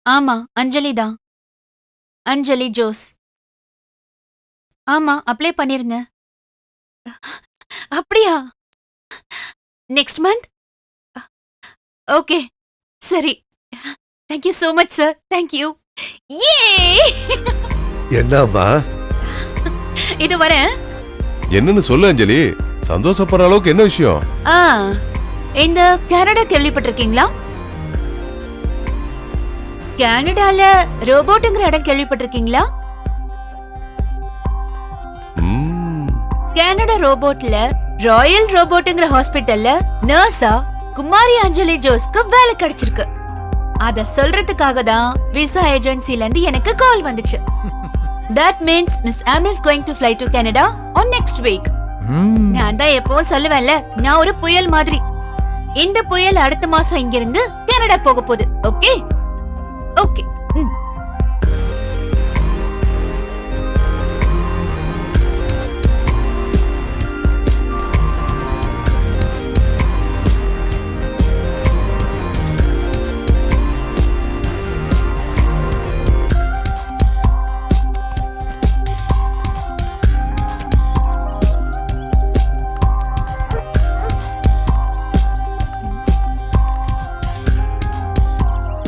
ஆமா, அஞ்சலி தான். அஞ்சலி ஜோஸ். ஆமா, அப்ளை பண்ணிருந்தேன். அப்படியா? Next month? ஓகே, சரி. Thank you so much sir. Thank you. யே! என்னம்மா? இது வரேன். என்னன்னு சொல்லு அஞ்சலி. சந்தோஷப்படுற அளவுக்கு என்ன விஷயம்? இந்த கனடா கேள்விப்பட்டிருக்கீங்களா? கனடால ரோபோட்ங்கிற இடம் கேள்விப்பட்டிருக்கீங்களா? கனடா ரோபோட்ல ராயல் ரோபோட்ங்கிற ஹாஸ்பிட்டல்ல நர்ஸா குமாரி அஞ்சலி ஜோஸ்க்கு வேலை கிடைச்சிருக்கு. அத சொல்றதுக்காக தான் விசா ஏஜென்சில இருந்து எனக்கு கால் வந்துச்சு. That means Miss Am is going to fly to Canada on next week. நான் தான் எப்பவும் சொல்லுவேன்ல, நான் ஒரு புயல் மாதிரி. இந்த புயல் அடுத்த மாசம் இங்க இருந்து கனடா போக போகுது. Okay okay.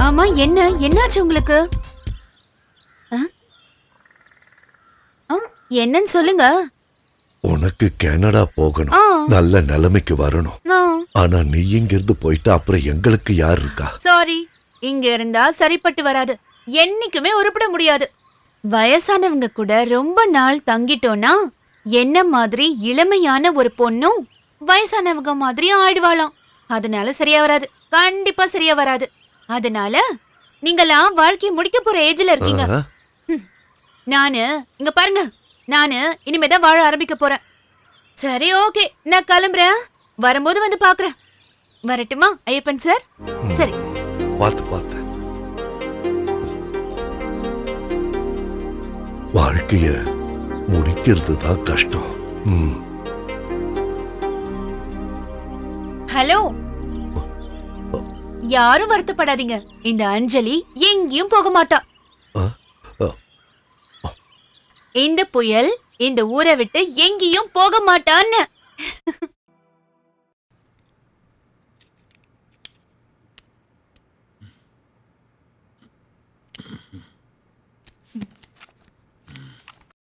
ஆமா, என்னாச்சு உங்களுக்கு? என்னன்னு சொல்லுங்க. உனக்கு கனடா போகணும், நல்ல நிலைமைக்கு வரணும். ஆனா நீ இங்க இருந்து போயிட்டு அப்புறம் எங்களுக்கு யார் இருக்கா? சாரி, இங்க இருந்தா சரிப்பட்டு வராது. என்னைக்குமே உருப்பட முடியாது. வயசானவங்க கூட ரொம்ப நாள் தங்கிட்டோம்னா என்ன மாதிரி இளமையான ஒரு பொண்ணும் வயசானவங்க மாதிரி ஆயிடுவாளாம். அதனால சரியா வராது, கண்டிப்பா சரியா வராது. அதனால நீங்களாம் வாழ்க்கையை முடிக்க போற ஏஜ்ல இருக்கீங்க. நானு இங்க பாருங்க, நானு இனிமேதான் வாழ ஆரம்பிக்க போறேன். சரி, ஓகே, நான் கிளம்புறேன். வரும்போது வந்து பாக்குறேன். வரட்டுமா ஐயப்பன் சார்? சரி, பாத்து பாத்து. வாழ்க்கைய முடிக்கிறது தான் கஷ்டம். ஹலோ, யாரும் வருத்தப்படாதீங்க. இந்த அஞ்சலி எங்கேயும் போக மாட்டா. இந்த புயல் இந்த ஊரை விட்டு எங்கேயும் போக மாட்டான்னு.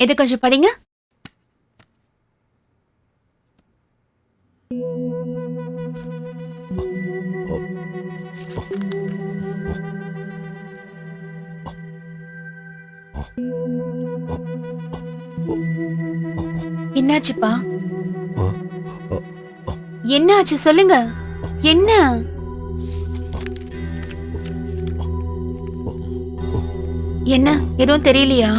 இது கொஞ்சம் படிங்க. என்னாச்சுப்பா? என்னாச்சு சொல்லுங்க. என்ன? என்ன எதுவும் தெரியலையா?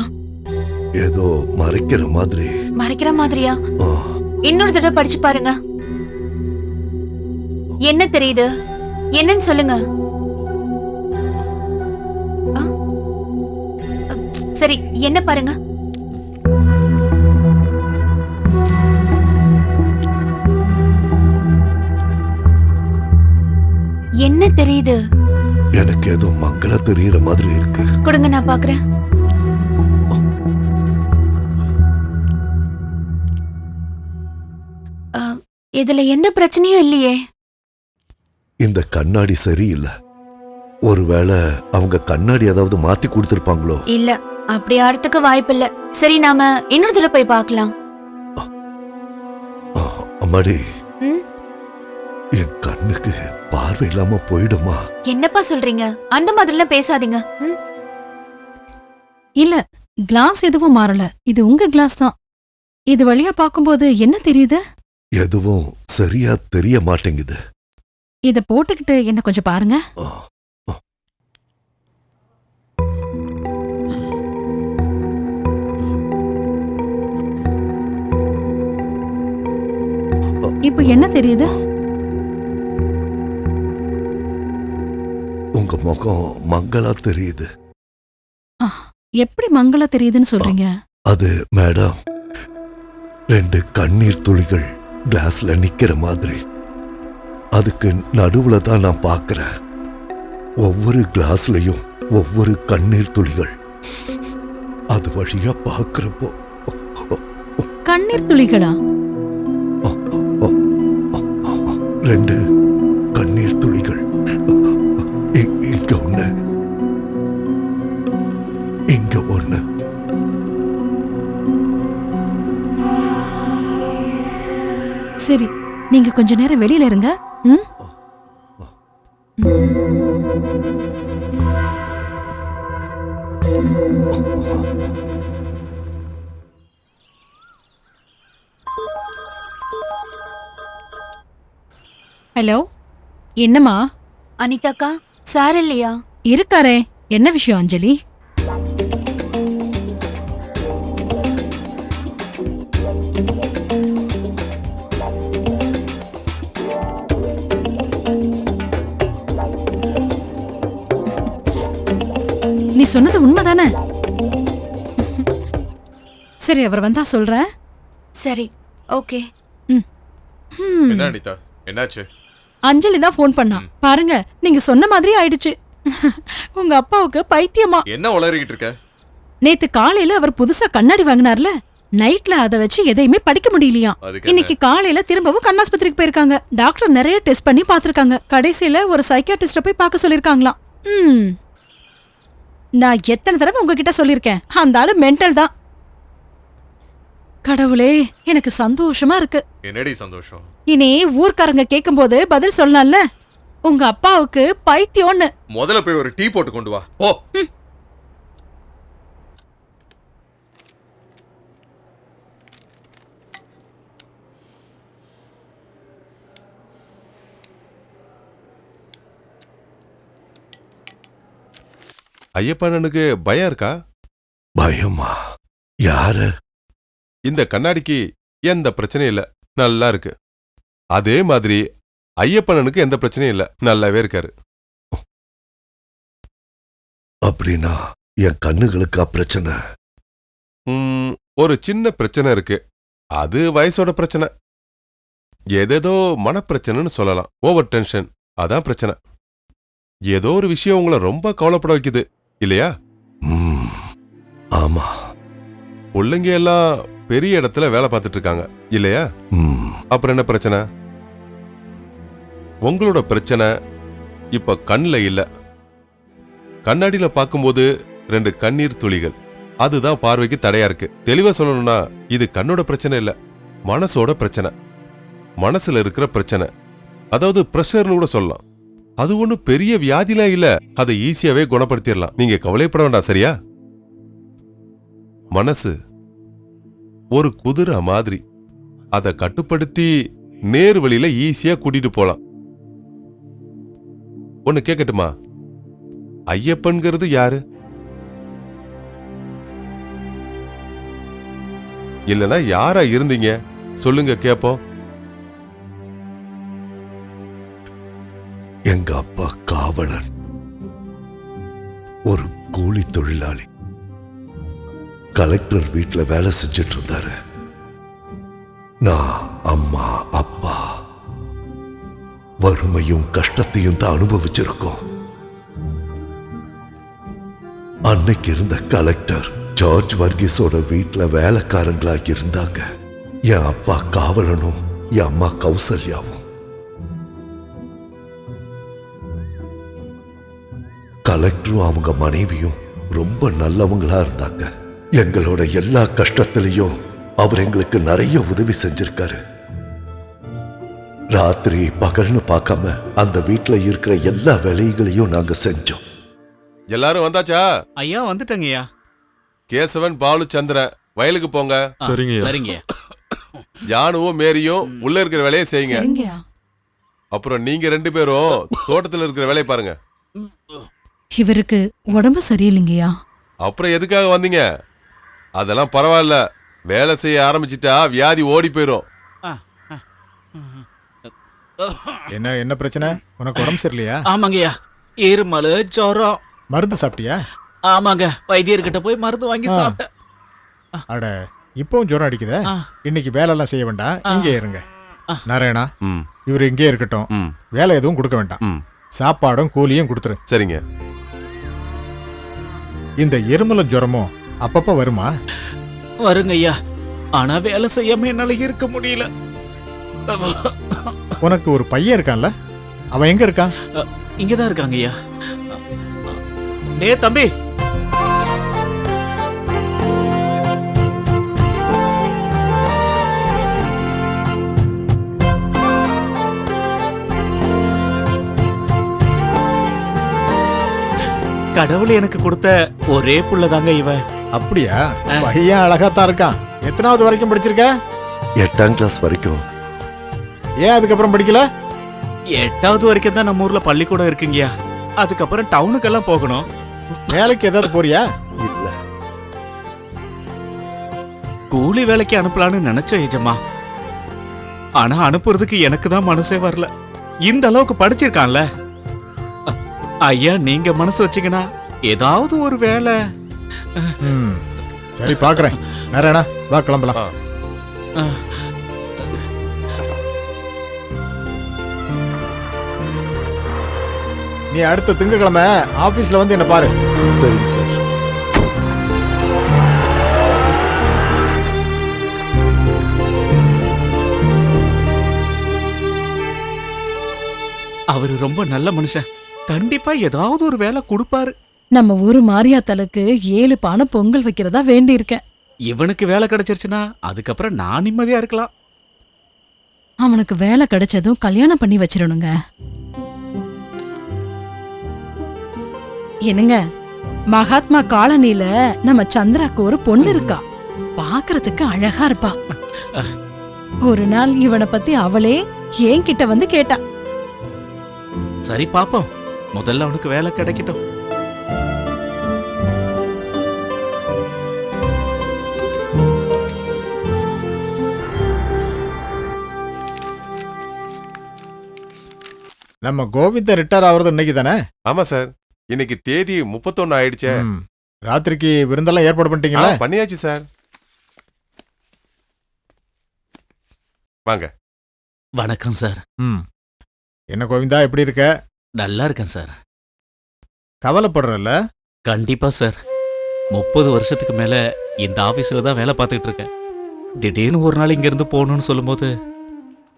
ஏதோ மறைக்கிற மாதிரி. மறைக்கிற மாதிரியா? இன்னொரு தடவை படிச்சு பாருங்க. என்ன தெரியுது? என்னன்னு சொல்லுங்க. சரி, என்ன பாருங்க. என்ன தெரியுது? எனக்கு ஏதோ மங்களா தெரியற மாதிரி இருக்கு. கொடுங்க, நான் பாக்குறேன். இதுல எந்த பிரச்சனையும் இல்லையே. இந்த கண்ணாடி சரியில்லை. ஒருவேளை அவங்க கண்ணாடி ஏதாவது மாத்தி கொடுத்திருப்பாங்களோ? இல்ல, அப்படி ஆறதுக்கு வாய்ப்பு இல்ல. சரி, நாம இன்னொரு தடவை போய் பார்க்கலாம். அம்மாடி, என் கண்ணுக்கு பார்வை இல்லாம போயிடுமா? என்னப்பா சொல்றீங்க? அந்த மாதிரிலாம் பேசாதீங்க. இல்ல, கிளாஸ் எதுவும் மாறல. இது உங்க கிளாஸ் தான். இது வழியா பாக்கும்போது என்ன தெரியுது? எதுவும் சரியா தெரிய மாட்டேங்குது. இத போட்டுக்கிட்டு என்ன கொஞ்சம் பாருங்க. இப்ப என்ன தெரியுது? உங்க முகம் மங்களா தெரியுது. எப்படி மங்களா தெரியுதுன்னு சொல்றீங்க? அது மேடம், 2 கண்ணீர் துளிகள் கிளாஸ்ல நிக்கிற மாதிரி. அதுக்கு நடுவுல தான் நான் பார்க்கிறேன். ஒவ்வொரு கிளாஸ்லயும் ஒவ்வொரு கண்ணீர் துளிகள். அது வழியா பார்க்கிறப்போ கண்ணீர் துளிகளா? 2 கண்ணீர் துளிகள். இங்க ஒண்ணு, இங்க ஒண்ணு. சரி, நீங்க கொஞ்ச நேரம் வெளியில இருங்க. ம்? ஹலோ, என்னம்மா? அனிதாக்கா, சார் இல்லையா? இருக்காரே. என்ன விஷயம் அஞ்சலி? நீ சொன்னது உண்மைதானே? சரி, அவர் வந்தா சொல்றேன். சரி, ஓகே. என்ன அனிதா, என்னாச்சு? அஞ்சலி தான் ஃபோன் பண்ணா. பாருங்க, நீங்க சொன்ன மாதிரி ஆயிடுச்சு. உங்க அப்பாவுக்கு பைத்தியமா. என்ன உளறிக்கிட்டு இருக்க? நேத்து காலையில அவர் புதுசா கண்ணாடி வாங்கினார்ல, நைட்ல அத வச்சு எதையுமே படிக்க முடியலையாம். இன்னைக்கு காலையில திரும்பவும் கண்ணாஸ்பத்திரிக்கு போயிருக்காங்க. டாக்டர் நிறைய டெஸ்ட் பண்ணி பாத்திருக்காங்க. கடைசியில ஒரு சைக்கியாட்ரிஸ்ட போய் பார்க்க சொல்லிருக்காங்களாம். நான் எத்தனை தடவை உங்ககிட்ட சொல்லிருக்கேன், அந்த ஆளு மென்டல் தான். கடவுளே, எனக்கு சந்தோஷமா இருக்கு. என்னடி சந்தோஷம்? இனி ஊர்க்காரங்க கேக்கும்போது பதில் சொல்லலாம்ல. உங்க அப்பாவுக்கு பைத்தியம்னு. முதல்ல போய் ஒரு டீ போட்டு கொண்டு வா. ஓ, ஐயப்பனுக்கு பயம் இருக்கா? பயமா? யாரு? இந்த கண்ணாடிக்கு எந்த பிரச்சனையும் இல்ல, நல்லா இருக்கு. அதே மாதிரி ஐயப்பனுக்கு எந்த பிரச்சனையும் இல்ல, நல்லாவே இருக்காரு. அப்படின்னா என் கண்ணுகளுக்கா பிரச்சனை? ஒரு சின்ன பிரச்சனை இருக்கு. அது வயசோட பிரச்சனை. ஏதேதோ மனப்பிரச்சனைன்னு சொல்லலாம். ஓவர் டென்ஷன், அதான் பிரச்சனை. ஏதோ ஒரு விஷயம் உங்களை ரொம்ப கவலைப்பட வைக்குது இல்லையா? ஆமா. பிள்ளைங்க எல்லாம் பெரிய இடத்துல வேலை பார்த்துட்டு இருக்காங்க இல்லையா? அப்புறம் என்ன பிரச்சனை? உங்களோட பிரச்சனை இப்ப கண்ணுல இல்ல, கண்ணாடியில பார்க்கும்போது 2 கண்ணீர் துளிகள். அதுதான் பார்வைக்கு தடையா இருக்கு. தெளிவா சொல்லணும்னா இது கண்ணோட பிரச்சனை இல்ல, மனசோட பிரச்சனை. மனசுல இருக்கிற பிரச்சனை, அதாவது பிரஷர்னு கூட சொல்லலாம். அது ஒண்ணு பெரிய வியாதிலாம் இல்ல, அதை ஈஸியாவே குணப்படுத்திடலாம். நீங்க கவலைப்பட வேண்டாம், சரியா? மனசு ஒரு குதிரை மாதிரி, அதை கட்டுப்படுத்தி நேர் வழியில ஈஸியா கூட்டிட்டு போலாம். ஒன்னு கேட்கட்டுமா? ஐயப்பன்கிறது யாரு? இல்லனா யாரா இருந்தீங்க சொல்லுங்க, கேப்போம். எங்க அப்பா காவலன், ஒரு கூலி தொழிலாளி. கலெக்டர் வீட்டுல வேலை செஞ்சிட்டு இருந்தாரு. நான், அம்மா, அப்பா வறுமையும் கஷ்டத்தையும் தான் அனுபவிச்சிருக்கோம். அன்னைக்கு இருந்த கலெக்டர் ஜார்ஜ் வர்கீஸோட வீட்டுல வேலைக்காரங்களா இருந்தாங்க. என் அப்பா காவலனும் என் அம்மா கௌசல்யாவும். கலெக்டரும் அவங்க மனைவியும் ரொம்ப நல்லவங்களா இருந்தாங்க. எங்களோட எல்லா கஷ்டத்திலையும் அவர் எங்களுக்கு நிறைய உதவி செஞ்சிருக்காரு. ராத்திரி பகல்னு பார்க்காம அந்த வீட்டுல இருக்கிற எல்லா வேலைகளையும் நாங்க செஞ்சோம். எல்லாரும் வந்தாச்சா? ஐயா வந்துட்டங்கய்யா. கேசவன், பாலு, சந்திரன் வயலுக்கு போங்க. சரிங்க. ஜானுவும் மேரியும் உள்ள இருக்கிற வேலையை செய்யுங்க. அப்புறம் நீங்க 2 பேரும் தோட்டத்துல இருக்கிற வேலையை பாருங்க. இவருக்கு உடம்பு சரியில்லைங்கய்யா. அப்புறம் எதுக்காக வந்தீங்க? அதெல்லாம் பரவாயில்ல, வேலை செய்ய ஆரம்பிச்சிட்டா வியாதி ஓடி போயிரும். என்ன பிரச்சனை? உனக்கு உடம்பு சரியில்லையா? ஆமாங்கய்யா, இருமல், ஜுரம். மருந்து சாப்பிட்டியா? ஆமாங்க, வைத்தியர்கிட்ட போய் மருந்து வாங்கி சாப்பிட்டேன். அட, இப்பவும் ஜுரம் அடிக்குதே. இன்னைக்கு வேலை எல்லாம் செய்ய வேண்டாம், இங்கே இருங்க. நாராயணா, இவர் இங்கே இருக்கட்டும். ம் வேலை எதுவும் கொடுக்க வேண்டாம். ம் சாப்பாடும் கூலியும் கொடுத்துரு. சரிங்க. இந்த எருமலம் ஜுரமும் அப்பப்ப வருமா? வருங்க ஐயா. ஆனா வேலை செய்யாம என்னால இருக்க முடியல. உனக்கு ஒரு பையன் இருக்கான்ல, அவன் எங்க இருக்கான்? இங்கதான் இருக்காங்க ஐயா. டே தம்பி, கடவுள் எனக்கு கொடுத்த ஒரே புள்ளதாங்க இவன். அப்படியா? பையன் அழகாத்தான் இருக்கான். எத்தனாவது வரைக்கும் படிச்சிருக்க? 8ஆம் கிளாஸ் வரைக்கும். ஏன் அதுக்கப்புறம் படிக்கல? 8வது வரைக்கும் தான் நம்ம ஊர்ல பள்ளிக்கூடம் இருக்குங்கய்யா. அதுக்கப்புறம் டவுனுக்கெல்லாம் போகணும். வேலைக்கு ஏதாவது போறியா? இல்ல. கூலி வேலைக்கு அனுப்பலான்னு நினைச்சேன் எஜமா. ஆனா அனுப்புறதுக்கு எனக்கு தான் மனசே வரல. இந்த அளவுக்கு படிச்சிருக்கான்ல. ஐயா, நீங்க மனசு வச்சீங்கன்னா ஏதாவது ஒரு வேலை. ம், சரி பாக்குறேன். வேற வா கிளம்பலாம். ஆ. நீ அடுத்த திங்கக்கிழமை ஆபீஸ்ல வந்து என்ன பாரு. சரிங்க சார். அவரு ரொம்ப நல்ல மனுஷன். கண்டிப்பா ஏதாவது ஒரு வேலை கொடுப்பாரு. நம்ம ஊரு மாரியாத்தலுக்கு 7 பானை பொங்கல் வைக்கிறதா வேண்டி இருக்கேன். இவனுக்கு வேலை கிடைச்சிருச்சுன்னா அதுக்கப்புறம் நான் நிம்மதியா இருக்கலாம். அவனுக்கு வேலை கிடைச்சதும் கல்யாணம் பண்ணி வச்சிடணுங்க. என்னங்க, மகாத்மா காலனில நம்ம சந்திராக்கு ஒரு பொண்ணு இருக்கா. பாக்குறதுக்கு அழகா இருப்பா. ஒரு நாள் இவனை பத்தி அவளே என்கிட்ட வந்து கேட்டா. சரி பாப்போம். முதல்ல அவனுக்கு வேலை கிடைக்கட்டும். நம்ம கோவிந்த ரிட்டையர் ஆகுறது இன்னைக்கு தானே? ஆமா சார். இன்னைக்கு தேதி 31 ஆயிடுச்சே. ம், ராத்திரிக்கு விருந்தெல்லாம் ஏற்பாடு பண்ணிட்டீங்களா? பண்ணியாச்சு சார். வாங்க. வணக்கம் சார். ம், என்ன கோவிந்தா, எப்படி இருக்க? நல்லா இருக்கேன் சார். கவலைப்படுறல்ல? கண்டிப்பா சார். 30 வருஷத்துக்கு மேல இந்த ஆபீஸ்ல தான் வேலை பார்த்துக்கிட்டு இருக்கேன். திடீர்னு ஒரு நாள் இங்க இருந்து போகணும்னு சொல்லும்போது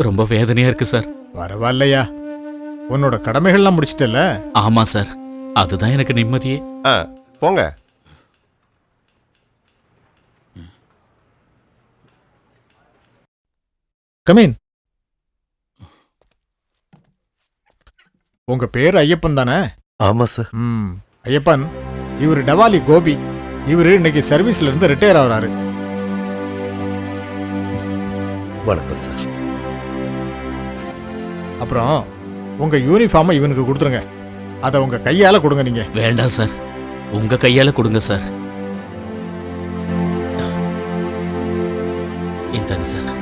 ரொம்ப வேதனையா இருக்கு சார். பரவாயில்லையா, உன்னோட கடமைகள்லாம் முடிச்சிட்டல? ஆமா சார், அதுதான் எனக்கு நிம்மதியே. போங்க. கமீன். உங்க பேர் ஐயப்பன் தானே? ஆமா சார். ம், ஐயப்பன். இவர் டவாலி கோபி. இவரு இன்னைக்கு சர்வீஸ்ல இருந்து ரிட்டையர் ஆகுறாரு. வணக்கம் சார். அப்புறம் உங்க யூனிஃபார்மை இவனுக்கு கொடுத்துருங்க. அதை உங்க கையால கொடுங்க. நீங்க வேண்டாம் சார், உங்க கையால கொடுங்க சார். இந்தாங்க சார்.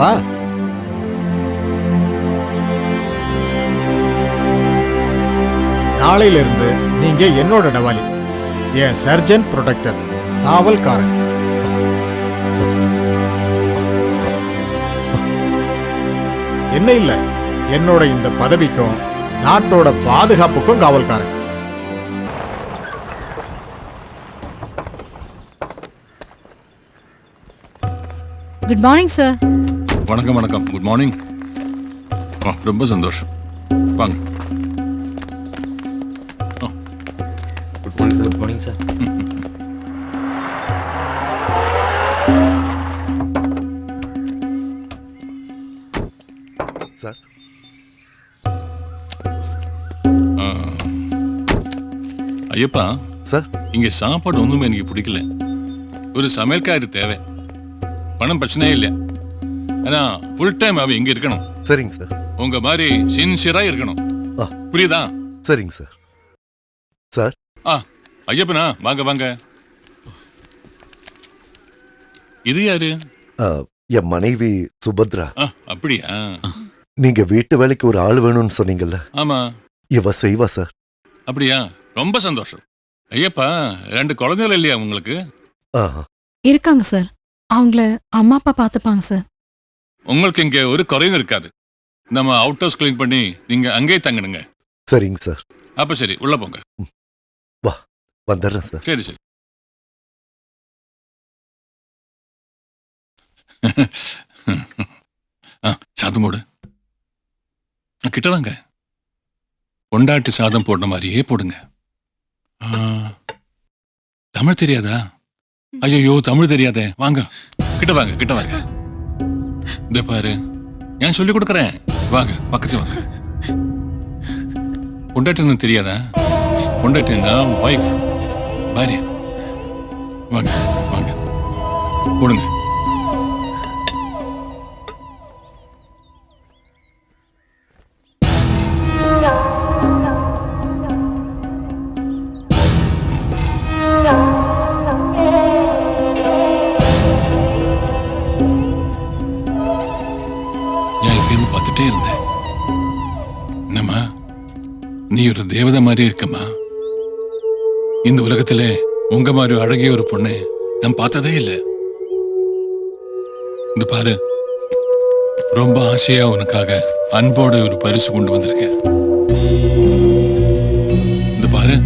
வா. நாளையில இருந்து நீங்க என்னோட டவாலி, என் சர்ஜன் ப்ரொடெக்டர், காவல்காரன். என்ன இல்ல, என்னோட இந்த பதவிக்கும் நாட்டோட பாதுகாப்புக்கும் காவல்காரன். Good morning sir. வணக்கம் வணக்கம். Good morning. ரொம்ப சந்தோஷம். வாங்க. Good morning sir. Good morning sir. Sir, Ayyappa sir. இங்க சாப்பாடு ஒண்ணுமே எனக்கு பிடிக்கல. ஒரு சமையல்காரி தேவை. பணம் பிரச்சனையே இல்லை. ஆனா ஃபுல் டைம் அவ இங்க இருக்கணும். சரிங்க சார். உங்க மாதிரி சின்சியரா இருக்கணும். புரியுதா? சரிங்க சார். சார். ஐயப்பனா, வாங்க வாங்க. இது யாரு? என் மனைவி சுபத்ரா. அப்படியா? நீங்க வீட்டு வேலைக்கு ஒரு ஆள் வேணும்னு சொன்னீங்கல்ல? ஆமா. இவ செய்வா சார். அப்படியா? ரொம்ப சந்தோஷம். ஐயப்பா, 2 குழந்தைகள் இல்லையா உங்களுக்கு? இருக்காங்க சார். அவங்கள அம்மா அப்பா பார்த்துப்பாங்க சார். உங்களுக்கு இங்க ஒரு குறையும் இருக்காது. நம்ம அவுட் ஹவுஸ் கிளீன் பண்ணி நீங்க அங்கேயே தங்கணுங்க. சரிங்க சார். அப்ப சரி, உள்ள போங்க. வா, வந்துடுறேன் சார். சரி சரி. சாதம் போடு. கிட்ட வாங்க. பொண்டாட்டி சாதம் போடுற மாதிரியே போடுங்க. தமிழ் தெரியாதா? ஐயோ, தமிழ் தெரியாதே. வாங்க, கிட்ட வாங்க, கிட்ட வாங்க. இந்த பாரு, நான் சொல்லி கொடுக்கறேன். வாங்க, பக்கத்து வாங்க. பொண்டாட்டின்னு தெரியாதா? பொண்டாட்டின்னா வைஃப், பாரியா. வாங்க வாங்க, போடுங்க. பார்த்துட்டே இருந்தேன். என்னம்மா, நீ ஒரு தேவதை மாதிரி இருக்கம்மா. இந்த உலகத்துல உங்க மாதிரி அழகிய ஒரு பொண்ணு நான் பார்த்ததே இல்லை. இந்த பாரு, ரொம்ப ஆசையா உனக்காக அன்போட ஒரு பரிசு கொண்டு வந்திருக்கேன். இந்த பாரு,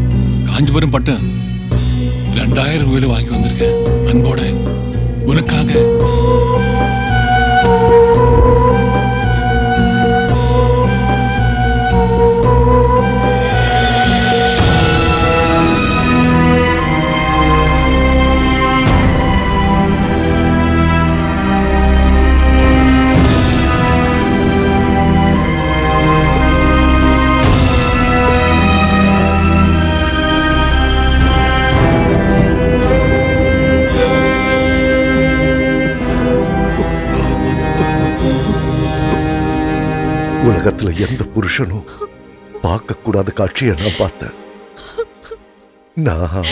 காஞ்சிபுரம் பட்டு 2000 ரூபாயில வாங்கி வந்திருக்கேன் அன்போட உனக்காக. உலகத்துல எந்த புருஷனும் பார்க்க கூடாத காட்சியை நான் பார்த்தேன். நான்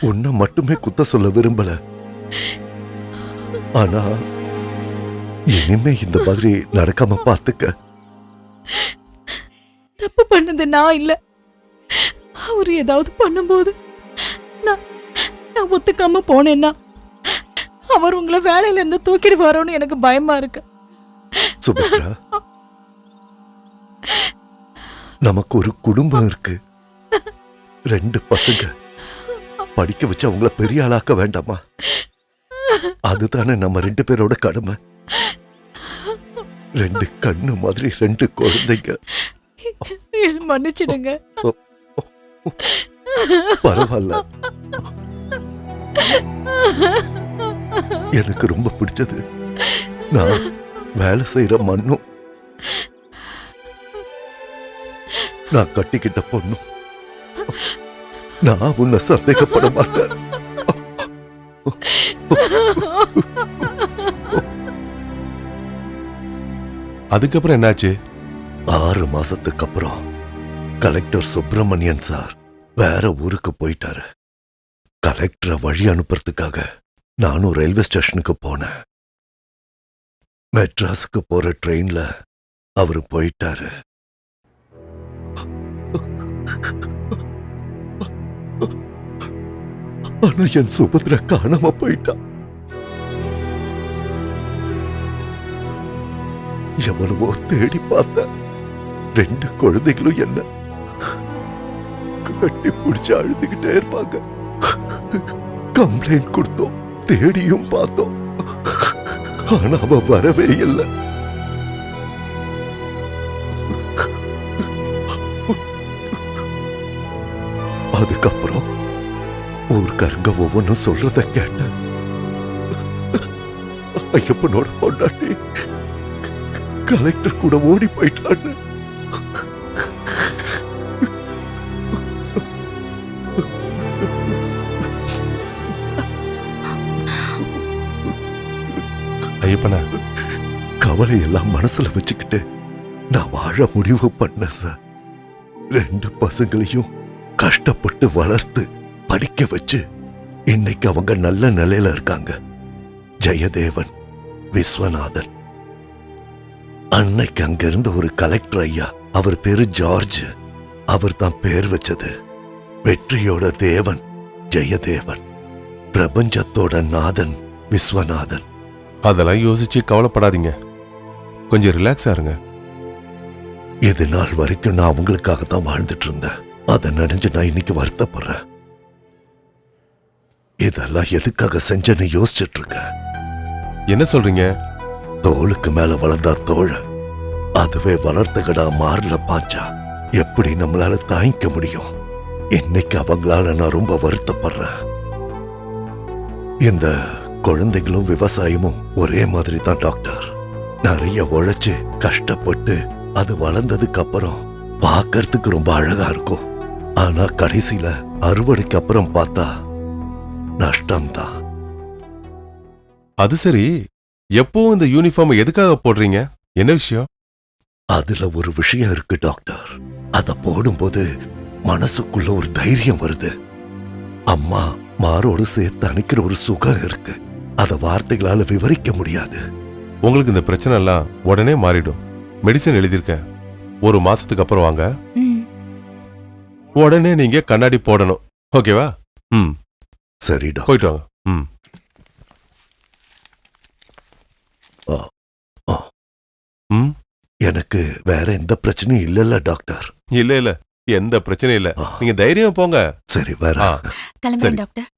உன்னை மட்டுமே குத்த சொல்ல விரும்பல. ஆனா இனிமே இந்த மாதிரி நடக்காம பார்த்துக்க. தப்பு பண்ணது நான் இல்ல. அவர் ஏதாவது பண்ணும்போது நான் ஒத்துக்காம போனேன்னா அவர் உங்களை வேலையில இருந்து தூக்கிடுவாரோன்னு எனக்கு பயமா இருக்கு. சுபத்ரா, நமக்கு ஒரு குடும்பம் இருக்கு. 2 பசங்க. படிக்க வச்சு அவங்கள பெரிய ஆளாக்க வேண்டாமா? அதுதானே நம்ம 2 பேரோட கடமை. 2 கண்ணு மாதிரி 2 குழந்தைங்க. மன்னிச்சிடுங்க. பரவாயில்ல. எனக்கு ரொம்ப பிடிச்சது நான் வேலை செய்யற மண்ணும் நான் கட்டிக்கிட்ட பொண்ணும். நான் உன்னை சந்தேகப்பட மாட்டேன். அதுக்கப்புறம் என்னாச்சு? 6 மாசத்துக்கு அப்புறம் கலெக்டர் சுப்பிரமணியன் சார் வேற ஊருக்கு போயிட்டாரு. கலெக்டரை வழி அனுப்புறதுக்காக நானும் ரயில்வே ஸ்டேஷனுக்கு போனேன். மெட்ராஸுக்கு போற ட்ரெயின்ல அவரு போயிட்டாரு. ஆனா என் சுபத்ரா காணாம போயிட்டா. எவ்வளவோ தேடி பார்த்த. 2 குழந்தைகளும் என்ன கட்டி பிடிச்சு அழுதுகிட்டே இருப்பாங்க. கம்ப்ளைண்ட் கொடுத்தோம், தேடியும் பார்த்தோம். ஆனா அவ வரவே இல்லை. அதுக்கப்புறம் ஊர்க்காரங்க ஒவ்வொன்றும் சொல்றத கேட்டேன். ஐயப்பனோட பொண்டாட்டி கலெக்டர் கூட ஓடி போயிட்டான்னு. ஐயப்பனா, கவலை எல்லாம் மனசுல வச்சுக்கிட்டு நான் வாழ முடிவு பண்ண சார். 2 பசங்களையும் கஷ்டப்பட்டு வளர்த்து படிக்க வச்சு இன்னைக்கு அவங்க நல்ல நிலையில இருக்காங்க. ஜெயதேவன், விஸ்வநாதன். அன்னைக்கு அங்க இருந்த ஒரு கலெக்டர் ஐயா, அவர் பேரு ஜார்ஜ். அவர் தான் பேர் வச்சது. வெற்றியோட தேவன் ஜெயதேவன், பிரபஞ்சத்தோட நாதன் விஸ்வநாதன். அதெல்லாம் யோசிச்சு கவலைப்படாதீங்க, கொஞ்சம் ரிலாக்ஸா இருங்க. இது நாள் வரைக்கும் நான் அவங்களுக்காக தான் வாழ்ந்துட்டு இருந்தேன். அதை நினைஞ்சு நான் இன்னைக்கு வருத்தப்படுறேன். இதெல்லாம் எதுக்காக செஞ்சேன்னு யோசிச்சுட்டு இருக்கேன். என்ன சொல்றீங்க? தோளுக்கு மேல வளர்ந்தா தோழ, அதுவே வளர்த்தகடா மாறல பாஞ்சா எப்படி நம்மளால தாங்கிக்க முடியும்? இன்னைக்கு அவங்களால நான் ரொம்ப வருத்தப்படுறேன். இந்த குழந்தைகளும் விவசாயமும் ஒரே மாதிரி தான் டாக்டர். நிறைய உழைச்சு கஷ்டப்பட்டு அது வளர்ந்ததுக்கு அப்புறம் பார்க்கறதுக்கு ரொம்ப அழகா இருக்கும். ஆனா கடைசியில அறுவடைக்கு அப்புறம் பார்த்தா நஷ்டம்தான். அது சரி, எப்பவும் இந்த யூனிஃபார்ம் எதுக்காக போடுறீங்க? என்ன விஷயம்? அதுல ஒரு விஷயம் இருக்கு டாக்டர். அத போடும்போது மனசுக்குள்ள ஒரு தைரியம் வருது. அம்மா மாரோடு சேர்த்து அணைக்கிற ஒரு சுகம் இருக்கு. அத வார்த்தைகளால விவரிக்க முடியாது. உங்களுக்கு இந்த பிரச்சனை எல்லாம் உடனே மாறிடும். மெடிசன் எழுதியிருக்கேன், 1 மாசத்துக்கு அப்புறம் வாங்க. ம். உடனே நீங்க கண்ணாடி போடணும். ஓகேவா? ம், சரி டாக்டர். போயிட்டு வாங்க. ம். ஆ, ஆ. ம். எனக்கு வேற எந்த பிரச்சனையும் இல்லல்ல டாக்டர்? இல்ல இல்ல, எந்த பிரச்சனையும் இல்ல. ஆ. நீங்க தைரியம் போங்க. சரி வேற ஆ, கிளம்புறேன் சரி. டாக்டர்.